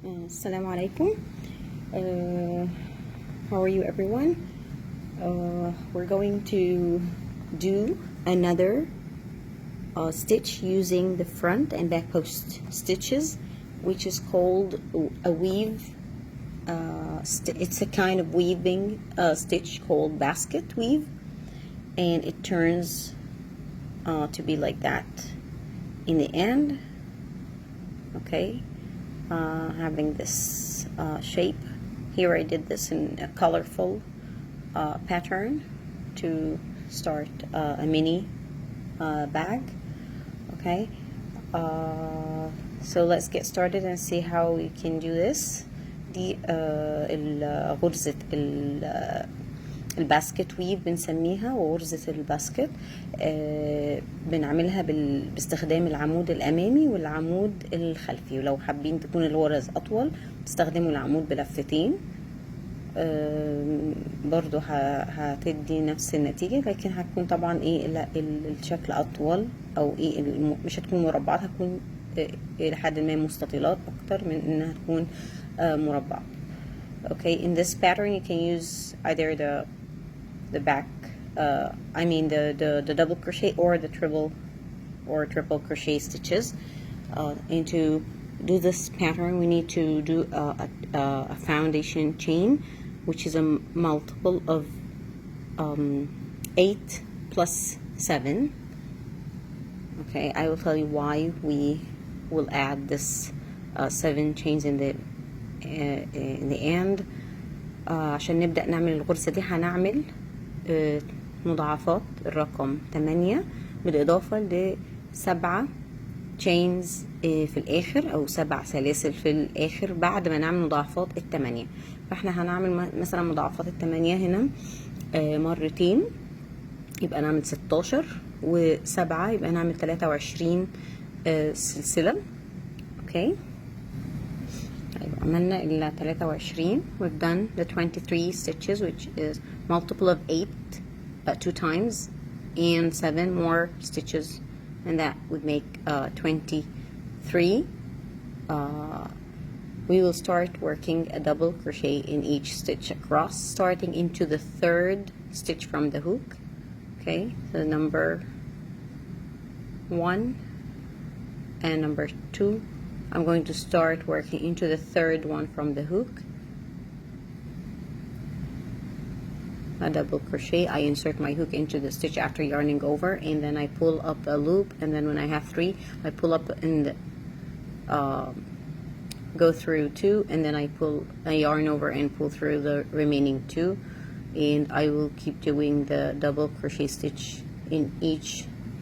Assalamu alaikum. How are you, everyone? We're going to do another stitch using the front and back post stitches, which is called a weave. It's a kind of weaving stitch called basket weave, and it turns to be like that in the end. Okay. Having this shape here. I did this in a colorful pattern to start a mini bag. Okay, so let's get started and see how we can do this. دي غرزة الباسكت ويف بنسميها، وغرزة الباسكت بنعملها باستخدام العمود الأمامي والعمود الخلفي، ولو حابين تكون الغرز أطول تستخدموا العمود بلفتين برضو هتدي نفس النتيجة، لكن هتكون طبعا الشكل أطول، أو مش هتكون مربعات، هتكون لحد ما مستطيلات أكتر من إنها تكون مربعات. Okay, in this pattern you can use either the back, the double crochet or the triple crochet stitches. And to do this pattern we need to do a foundation chain, which is a multiple of 8 plus 7. Okay, I will tell you why we will add this 7 chains in the end. عشان نبدأ نعمل الغرزة دي هنعمل مضاعفات الرقم 8 بالإضافة ل7 chains في الآخر، أو 7 سلاسل في الآخر بعد ما نعمل مضاعفات 8. فاحنا هنعمل مثلا مضاعفات 8 هنا مرتين، يبقى نعمل 16، و7 يبقى نعمل 23 سلسلة. اوكي، عملنا ال 23. We've done the 23 stitches, which is multiple of 8 2 times, and 7 more stitches, and that would make 23. We will start working a double crochet in each stitch across, starting into the 3rd stitch from the hook. Okay, so number 1 and number 2. I'm going to start working into the 3rd one from the hook. A double crochet. I insert my hook into the stitch after yarning over, and then I pull up a loop, and then when I have 3 I pull up and go through 2, and then I yarn over and pull through the remaining 2, and I will keep doing the double crochet stitch in each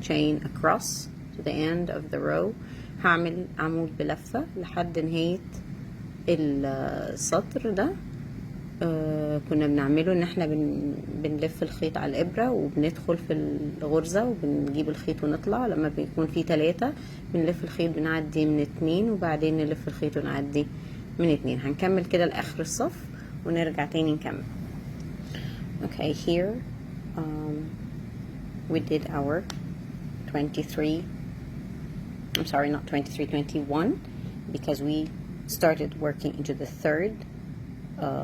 chain across to the end of the row. هعمل عمود بلفة لحد نهاية السطر ده. كنا بنعمله ان احنا بنلف الخيط على الابرة وبندخل في الغرزة وبنجيب الخيط ونطلع. لما بيكون في 3 بنلف الخيط بنعدي من 2، وبعدين نلف الخيط ونعدي من 2. هنكمل كده لاخر الصف ونرجع تاني نكمل. Okay, here we did our 23. I'm sorry, not 23, 21, because we started working into the 3rd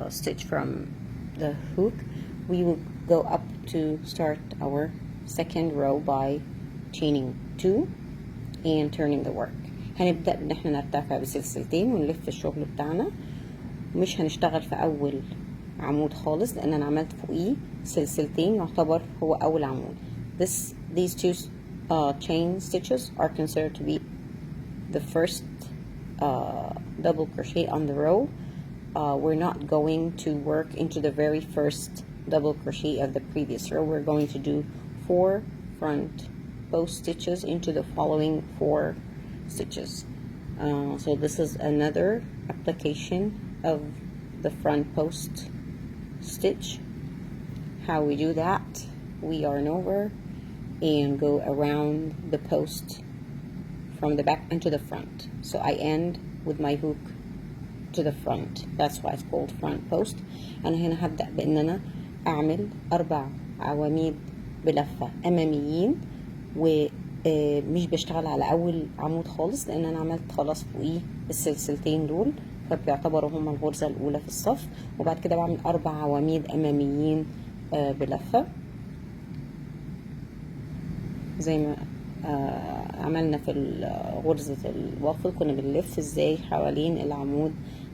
stitch from the hook. We will go up to start our 2nd row by chaining 2 and turning the work. هنبدأ ان احنا نرتفع بسلسلتين ونلف الشغل بتاعنا. مش هنشتغل في اول عمود خالص، لان انا عملت فوقيه سلسلتين يعتبر هو اول عمود. These 2 chain stitches are considered to be the first double crochet on the row. We're not going to work into the very first double crochet of the previous row. We're going to do 4 front post stitches into the following 4 stitches. So this is another application of the front post stitch. How we do that: we yarn over and go around the post from the back into the front. So I end with my hook to the front. That's why it's called front post. أنا هنا هبدأ بإن أنا أعمل 4 عواميد بلفة أماميين، ومش بشتغل على أول عمود خالص، لأن أنا عملت خلاص فوقيه السلسلتين دول. فبيعتبروا هما الغرزة الأولى في الصف. وبعد كده بعمل 4 عواميد أماميين بلفة زي ما عملنا في غرزة الوافل. كنا بنلف ازاي حوالين العمود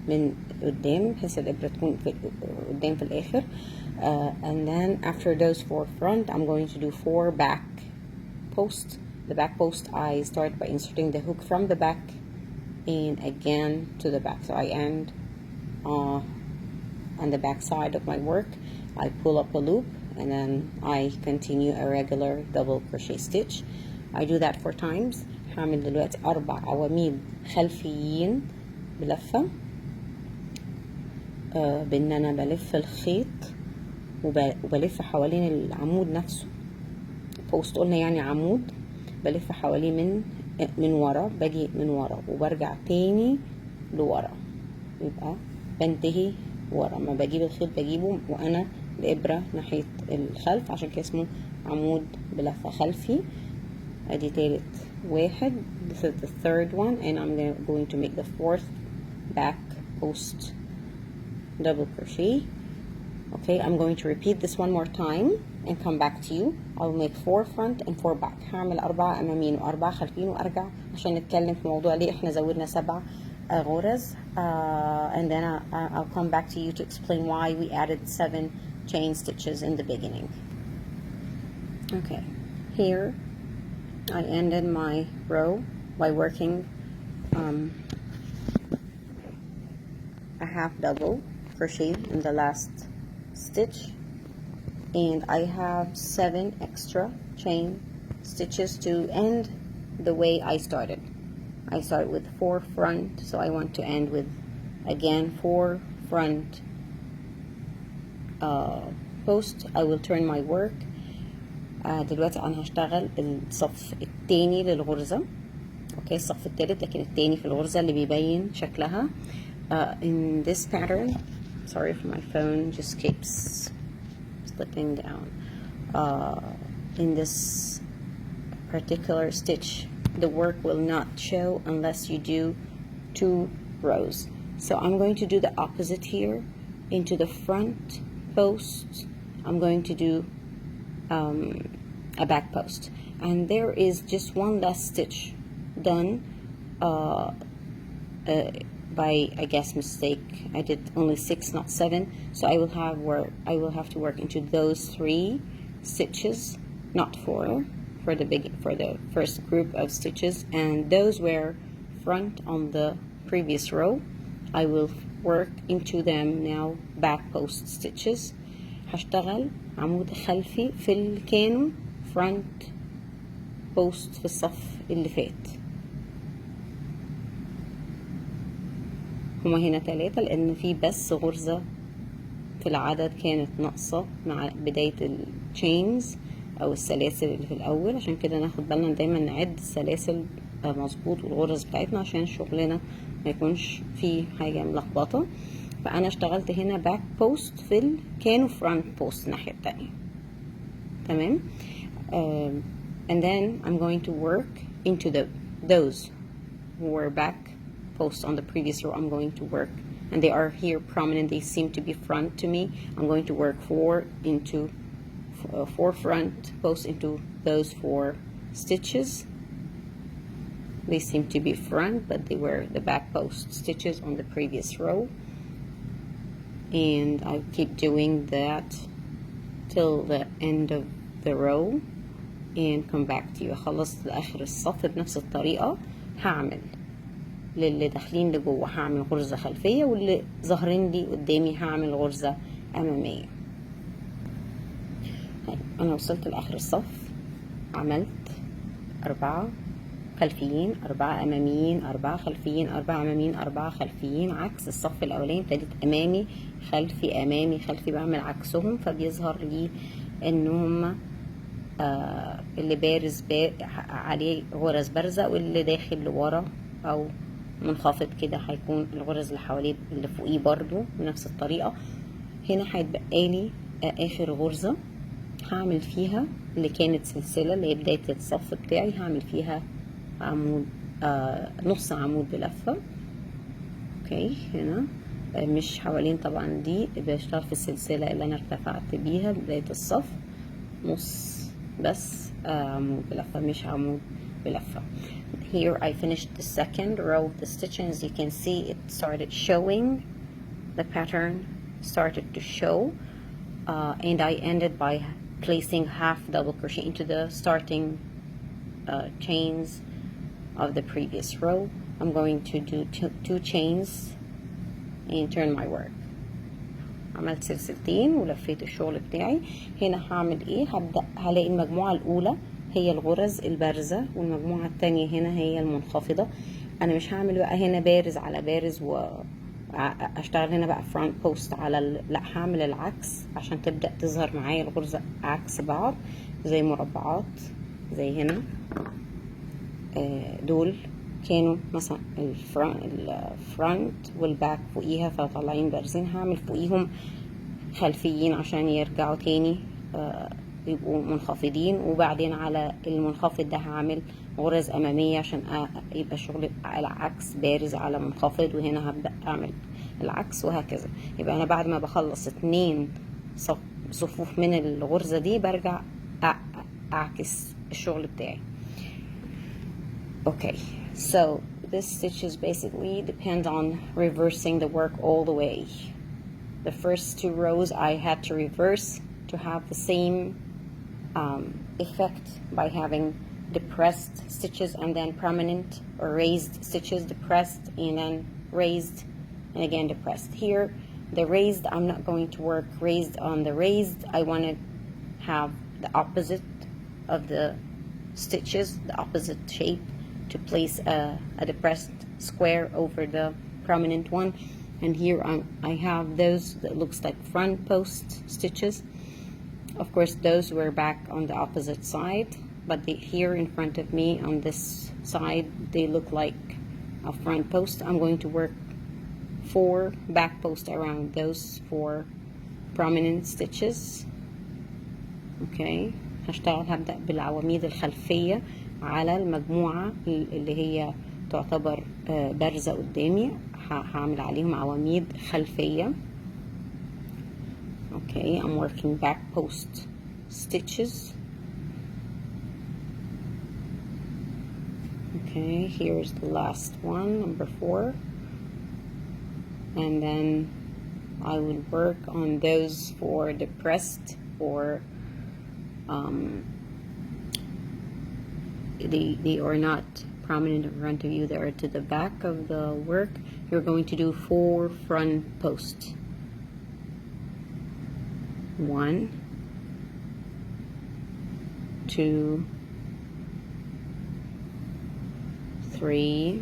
من قدام بحيث الإبرة تكون قدام في الآخر. And then after those 4 front, I'm going to do 4 back posts. The back post, I start by inserting the hook from the back and again to the back. So I end on the back side of my work. I pull up a loop and then I continue a regular double crochet stitch. I do that 4 times. هعمل دلوقتي 4 عواميد خلفيين بلفة بان انا بلف الخيط وبلف حوالين العمود نفسه. بوست قلنا يعني عمود، بلف حواليه من ورا، باجي من ورا وبرجع تاني لورا، يبقى بنتهي ورا. ما بجيب الخيط بجيبه وانا الابرة ناحية الخلف، عشان كده اسمه عمود بلفة خلفي. ادي تالت واحد. This is the third one and I'm going to make the 4th back post double crochet. Okay, I'm going to repeat this one more time and come back to you. I'll make 4 front and 4 back. هعمل 4 أماميين و4 خلفيين وأرجع عشان نتكلم في موضوع ليه احنا زودنا 7 غرز. And then I'll come back to you to explain why we added 7 chain stitches in the beginning. Okay, here I ended my row by working a half double crochet in the last stitch, and I have 7 extra chain stitches to end the way I started. I started with 4 front, so I want to end with again 4 front post. I will turn my work. دلوقتي انا هشتغل الصف التاني للغرزة. اوكي، الصف التالت لكن التاني في الغرزة اللي بيبين شكلها. In this pattern, sorry for my phone, just keeps slipping down. In this particular stitch, the work will not show unless you do 2 rows. So I'm going to do the opposite here. Into the front post, I'm going to do a back post, and there is just 1 last stitch done by, I guess, mistake. I did only 6, not 7, so I will have to work into those 3 stitches, not 4, for the first group of stitches, and those were front on the previous row. I will work into them now back post stitches. هشتغل عمود خلفي في اللي كانوا front post في الصف اللي فات. هما هنا 3 لان في بس غرزة في العدد كانت ناقصة مع بداية التشينز او السلاسل اللي في الاول، عشان كده ناخد بالنا دايما نعد السلاسل مظبوط والغرز بتاعتنا عشان شغلنا ما يكونش فيه حاجة ملخبطة. فانا اشتغلت هنا باك بوست في كانوا فرونت بوست الناحيه التانية. تمام. And then I'm going to work into those who were back posts on the previous row. I'm going to work, and they are here prominent, they seem to be front to me. I'm going to work 4 front posts into those 4 stitches. They seem to be front, but they were the back post stitches on the previous row. And I keep doing that till the end of the row and come back to you. خلصت لآخر الصف بنفس الطريقة. هعمل للي داخلين لجوه هعمل غرزة خلفية، واللي ظاهرين لي قدامي هعمل غرزة أمامية. أنا وصلت لآخر الصف، عملت 4 خلفيين، 4 أماميين، 4 خلفيين، 4 أماميين، 4 خلفيين، عكس الصف الأولاني. ابتديت أمامي خلفي أمامي خلفي، بعمل عكسهم فبيظهر لي إن هما اللي بارز عليه غرز بارزة، واللي داخل لورا أو منخفض كده هيكون الغرز اللي حواليه اللي فوقيه برضو بنفس الطريقة. هنا هيتبقى لي آخر غرزة هعمل فيها اللي كانت سلسلة اللي هي بداية الصف بتاعي، هعمل فيها عمود نص عمود بلفة. اوكي هنا مش حوالين طبعا، دي بشتغل في السلسلة اللي انا ارتفعت بيها بداية الصف، نص بس عمود بلفة مش عمود بلفة. Here I finished the second row of the stitch, and as you can see it started showing, the pattern started to show, and I ended by placing half double crochet into the starting chains of the previous row. I'm going to do two chains and turn my work. عملت سلسلتين ولفيت الشغل بتاعي. هنا هعمل ايه؟ هبدأ هلاقي المجموعة الأولى هي الغرز البارزة، والمجموعة التانية هنا هي المنخفضة. أنا مش هعمل بقى هنا بارز على بارز وأشتغل هنا بقى فرونت بوست على لا، هعمل العكس عشان تبدأ تظهر معايا الغرزة عكس بعض، زي مربعات زي هنا. دول كانوا مثلا الفرونت والباك فوقيها فطالعين بارزين، هعمل فوقيهم خلفيين عشان يرجعوا تاني يبقوا منخفضين، وبعدين على المنخفض ده هعمل غرز اماميه عشان يبقى الشغل على عكس بارز على منخفض، وهنا هبدا اعمل العكس وهكذا. يبقى انا بعد ما بخلص 2 صفوف من الغرزه دي برجع اعكس الشغل بتاعي. Okay, so this stitches basically depend on reversing the work all the way. The first 2 rows I had to reverse to have the same effect by having depressed stitches and then prominent or raised stitches, depressed and then raised and again depressed. Here the raised, I'm not going to work raised on the raised. I want to have the opposite of the stitches, the opposite shape, to place a depressed square over the prominent one. And here I have those that looks like front post stitches. Of course those were back on the opposite side, but here in front of me on this side they look like a front post. I'm going to work 4 back posts around those 4 prominent stitches. Okay, هبدأ بالعواميد الخلفية على المجموعة اللي هي تعتبر بارزة قدامي، هعمل عليهم عواميد خلفية. Okay, I'm working back post stitches. Okay, here's the last one, number 4, and then I will work on those 4 depressed or they are not prominent in front of you, they are to the back of the work. You're going to do 4 front posts. 1, 2, 3,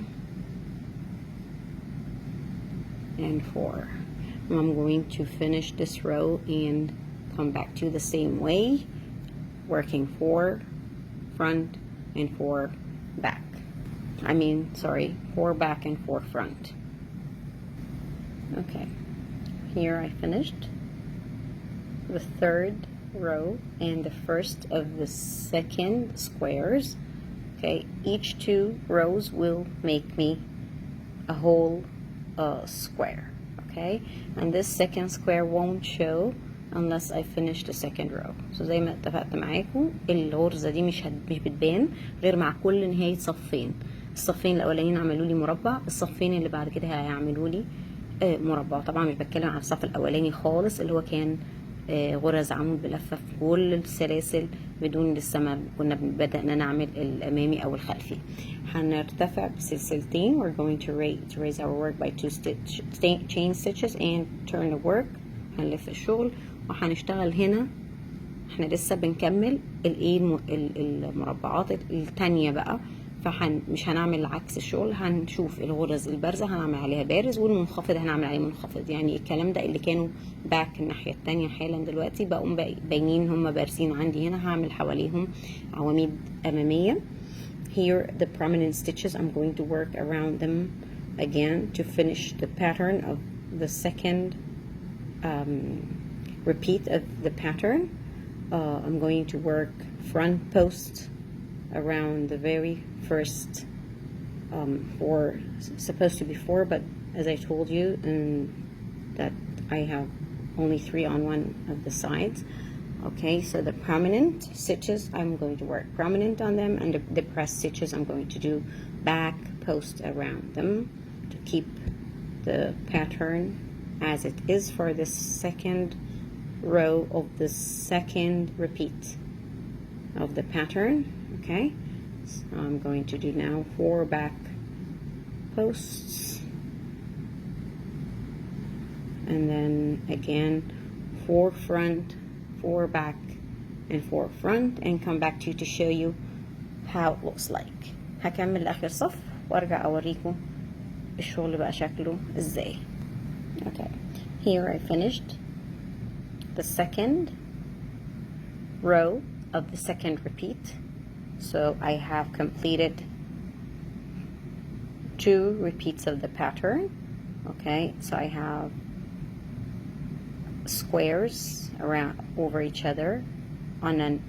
and 4. I'm going to finish this row and come back to the same way, working 4 front and 4 back. 4 back and 4 front. Okay, here I finished the 3rd row and the first of the 2nd squares. Okay, each 2 rows will make me a whole square. Okay, and this 2nd square won't show unless I finish the 2nd row. So زي ما اتفقت معاكم الغرزة دي مش بتبان غير مع كل نهاية صفين. الصفين الأولانيين عملوا لي مربع، الصفين اللي بعد كده هيعملوا لي مربع. طبعا مش بتكلم عن الصف الأولاني خالص اللي هو كان غرز عمود بلفة في كل السلاسل بدون لسه ما كنا بدأنا نعمل الأمامي أو الخلفي. هنرتفع بسلسلتين. We're going to raise our work by 2 chain stitches and turn the work. هنلف الشغل وهنشتغل هنا. احنا لسه بنكمل المربعات التانية بقى، مش هنعمل عكس الشغل. هنشوف الغرز البارزة هنعمل عليها بارز، والمنخفض هنعمل عليه منخفض. يعني الكلام ده اللي كانوا باك الناحية التانية حالا دلوقتي بقوا باينين هم بارزين عندي هنا. هعمل حواليهم عواميد أمامية. Here the prominent stitches, I'm going to work around them again to finish the pattern of the 2nd repeat of the pattern. I'm going to work front post around the very first 4, supposed to be 4, but as I told you that I have only 3 on one of the sides. Okay, so the prominent stitches I'm going to work prominent on them, and the depressed stitches I'm going to do back post around them to keep the pattern as it is for the second row of the second repeat of the pattern. Okay, so I'm going to do now 4 back posts, and then again 4 front, 4 back, and 4 front, and come back to you to show you how it looks like. هكمل آخر صف وارجع اوريكم الشغل بقى شكله ازاي. Okay, here I finished the second row of the second repeat, so I have completed 2 repeats of the pattern. Okay, so I have squares around over each other on an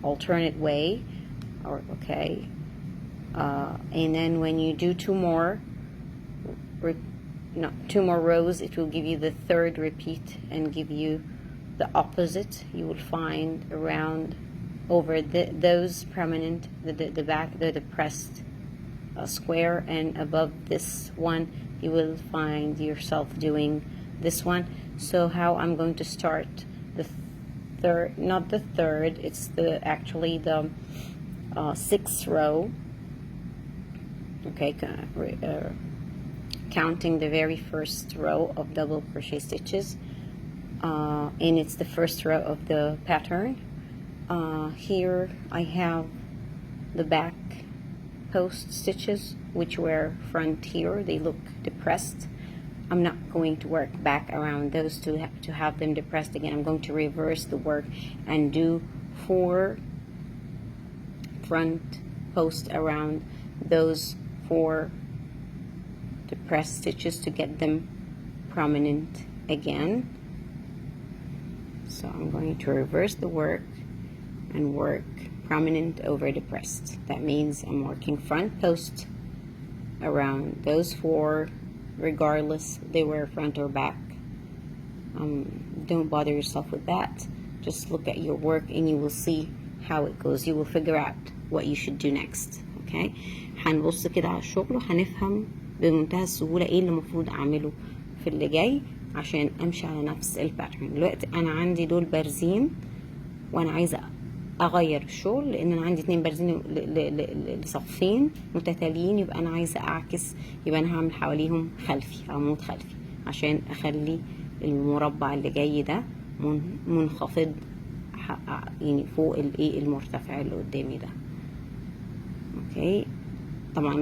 alternate way, or okay, and then when you do 2 more rows, it will give you the third repeat and give you the opposite. You will find around over those prominent, the back, the depressed square, and above this one you will find yourself doing this one. So how I'm going to start the third, not the third, it's actually the 6th row. Okay, counting the very first row of double crochet stitches, and it's the first row of the pattern. Here I have the back post stitches, which were front here. They look depressed. I'm not going to work back around those to have them depressed again. I'm going to reverse the work and do 4 front posts around those 4 depressed stitches to get them prominent again. So I'm going to reverse the work and work prominent over depressed. That means I'm working front post around those 4, regardless they were front or back. Don't bother yourself with that. Just look at your work and you will see how it goes. You will figure out what you should do next. Okay, هنبص كده على الشغل وهنفهم بمنتهى السهولة ايه اللي المفروض اعمله في اللي جاي عشان امشي على نفس الباترن. دلوقتي انا عندي دول بارزين وانا عايزة اغير الشغل، لان انا عندي 2 بارزين لصفين متتاليين، يبقى انا عايزة اعكس، يبقى انا هعمل حواليهم خلفي، عمود خلفي، عشان اخلي المربع اللي جاي ده منخفض يعني فوق الايه المرتفع اللي قدامي ده. اوكي، طبعا